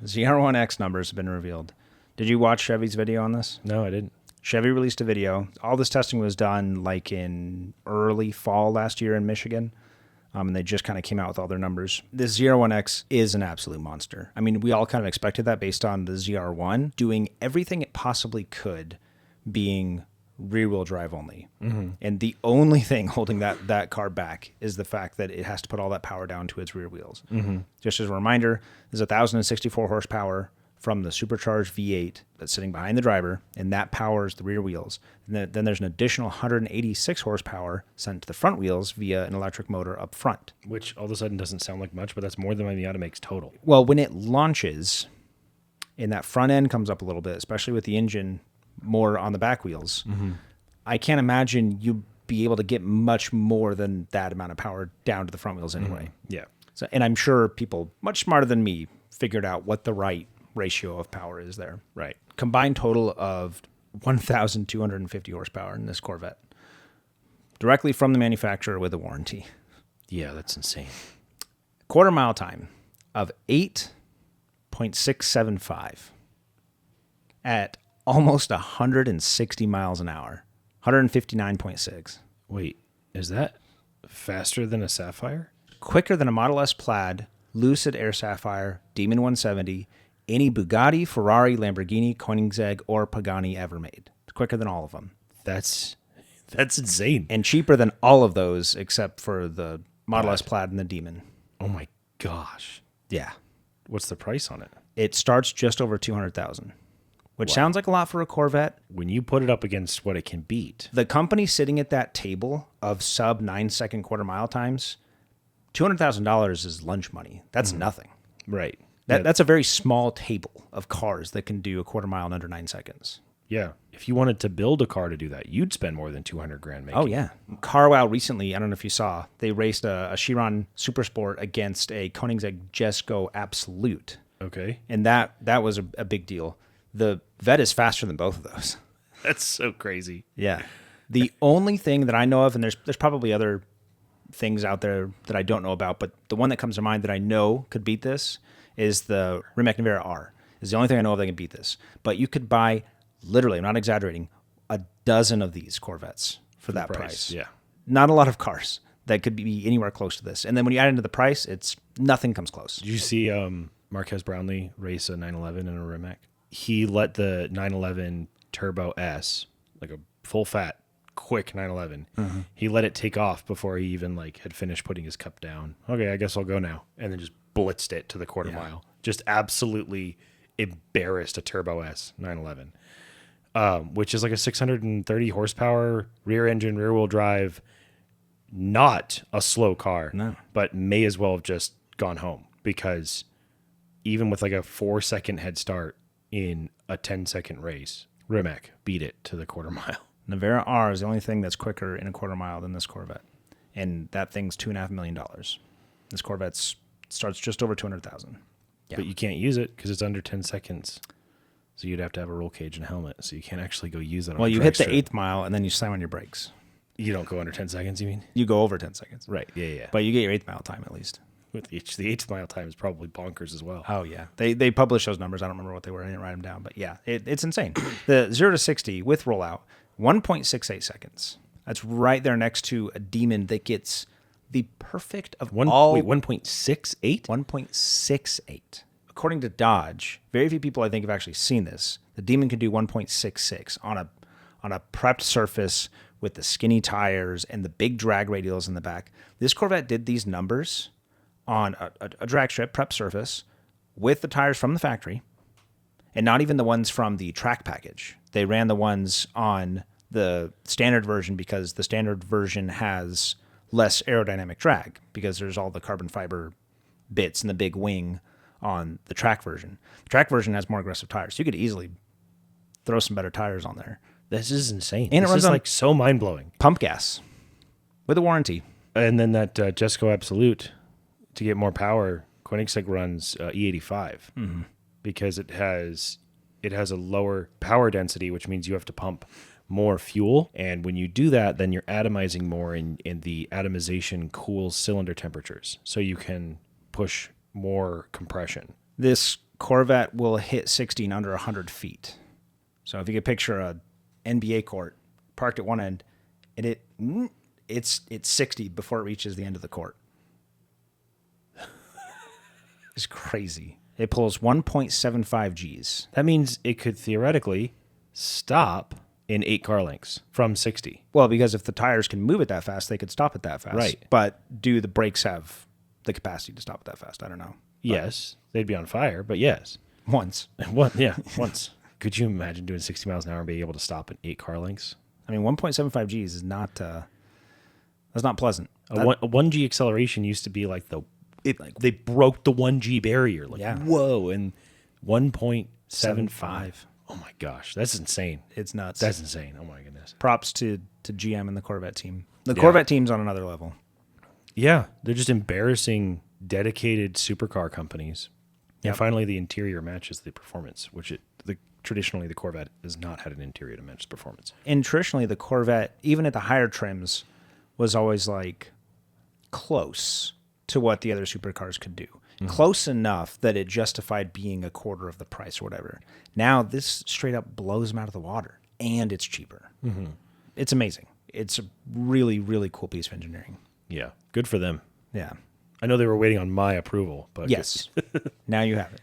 ZR1X numbers have been revealed. Did you watch Chevy's video on this? No, I didn't. Chevy released a video. All this testing was done like in early fall last year in Michigan. And they just kind of came out with all their numbers. This ZR1X is an absolute monster. I mean, we all kind of expected that based on the ZR1 doing everything it possibly could, being rear-wheel drive only. Mm-hmm. And the only thing holding that car back is the fact that it has to put all that power down to its rear wheels. Mm-hmm. Just as a reminder, there's 1,064 horsepower from the supercharged V8 that's sitting behind the driver, and that powers the rear wheels. And then there's an additional 186 horsepower sent to the front wheels via an electric motor up front. Which all of a sudden doesn't sound like much, but that's more than my Miata makes total. Well, when it launches, and that front end comes up a little bit, especially with the engine more on the back wheels, I can't imagine you'd be able to get much more than that amount of power down to the front wheels anyway. Yeah. So, and I'm sure people much smarter than me figured out what the right ratio of power is there. Right. Combined total of 1,250 horsepower in this Corvette. Directly from the manufacturer with a warranty. Yeah, that's insane. Quarter mile time of 8.675 at almost 160 miles an hour. 159.6. Wait, is that faster than a Sapphire? Quicker than a Model S Plaid, Lucid Air Sapphire, Demon 170, any Bugatti, Ferrari, Lamborghini, Koenigsegg, or Pagani ever made. It's quicker than all of them. That's insane. And cheaper than all of those except for the Model S Plaid and the Demon. Oh my gosh. Yeah. What's the price on it? It starts just over $200,000, which sounds like a lot for a Corvette. When you put it up against what it can beat. The company sitting at that table of sub 9-second quarter mile times, $200,000 is lunch money. That's nothing. Right. That's a very small table of cars that can do a quarter mile in under 9 seconds. Yeah. If you wanted to build a car to do that, you'd spend more than $200,000 making. Oh, yeah. CarWow recently, I don't know if you saw, they raced a Chiron Super Sport against a Koenigsegg Jesko Absolute. Okay. And that was a big deal. The Vet is faster than both of those. That's so crazy. Yeah. The only thing that I know of, and there's probably other things out there that I don't know about, but the one that comes to mind that I know could beat this is the Rimac Navara R. Is the only thing I know of that can beat this. But you could buy, literally, I'm not exaggerating, a dozen of these Corvettes for that price. Yeah. Not a lot of cars that could be anywhere close to this. And then when you add into the price, nothing comes close. Did you see Marquez Brownlee race a 911 in a Rimac? He let the 911 Turbo S, like a full fat, quick 911, he let it take off before he even had finished putting his cup down. Okay, I guess I'll go now. And then just blitzed it to the quarter mile. Just absolutely embarrassed a Turbo S 911, which is like a 630 horsepower rear engine, rear wheel drive, not a slow car, but may as well have just gone home, because even with like a 4-second head start in a 10-second race, Rimac beat it to the quarter mile. Navara R is the only thing that's quicker in a quarter mile than this Corvette. And that thing's $2.5 million. This Corvette starts just over $200,000. Yeah. But you can't use it because it's under 10 seconds. So you'd have to have a roll cage and a helmet. So you can't actually go use it on Well, a you drag hit the strip. 8th mile and then you slam on your brakes. You don't go under 10 seconds, you mean? You go over 10 seconds. Right, yeah. But you get your 8th mile time at least. With the 8th mile time is probably bonkers as well. Oh, yeah. They published those numbers. I don't remember what they were. I didn't write them down. But yeah, it's insane. The 0 to 60 with rollout, 1.68 seconds. That's right there next to a Demon that gets the perfect of all... Wait, 1.68? 1.68. According to Dodge, very few people I think have actually seen this. The Demon can do 1.66 on a prepped surface with the skinny tires and the big drag radials in the back. This Corvette did these numbers on a drag strip prep surface with the tires from the factory, and not even the ones from the track package. They ran the ones on the standard version because the standard version has less aerodynamic drag because there's all the carbon fiber bits and the big wing on the track version. The track version has more aggressive tires. So you could easily throw some better tires on there. This is insane. And this it runs is on so mind-blowing. pump gas with a warranty. And then that Jesko Absolute, to get more power, Koenigsegg runs E85 because it has a lower power density, which means you have to pump more fuel. And when you do that, then you're atomizing more, and the atomization cools cylinder temperatures. So you can push more compression. This Corvette will hit 60 in under 100 feet. So if you could picture a NBA court parked at one end, and it's 60 before it reaches the end of the court. It's crazy. It pulls 1.75 Gs. That means it could theoretically stop in 8 car lengths from 60. Well, because if the tires can move it that fast, they could stop it that fast. Right. But do the brakes have the capacity to stop it that fast? I don't know. Yes, they'd be on fire, but yes. Once. Once. Could you imagine doing 60 miles an hour and being able to stop in 8 car lengths? I mean, 1.75 Gs is not, that's not pleasant. A 1G acceleration used to be like they broke the 1G barrier. Like, Yeah. whoa. And 1.75. Oh my gosh. That's insane. It's nuts. That's insane. Oh my goodness. Props to GM and the Corvette team. The Corvette team's on another level. Yeah. They're just embarrassing dedicated supercar companies. Yep. And finally, the interior matches the performance, which traditionally the Corvette has not had an interior to match the performance. And traditionally, the Corvette, even at the higher trims, was always like close to what the other supercars could do. Mm-hmm. Close enough that it justified being a quarter of the price or whatever. Now, this straight up blows them out of the water, and it's cheaper. Mm-hmm. It's amazing. It's a really, really cool piece of engineering. Yeah. Good for them. Yeah. I know they were waiting on my approval, but yes. Now you have it.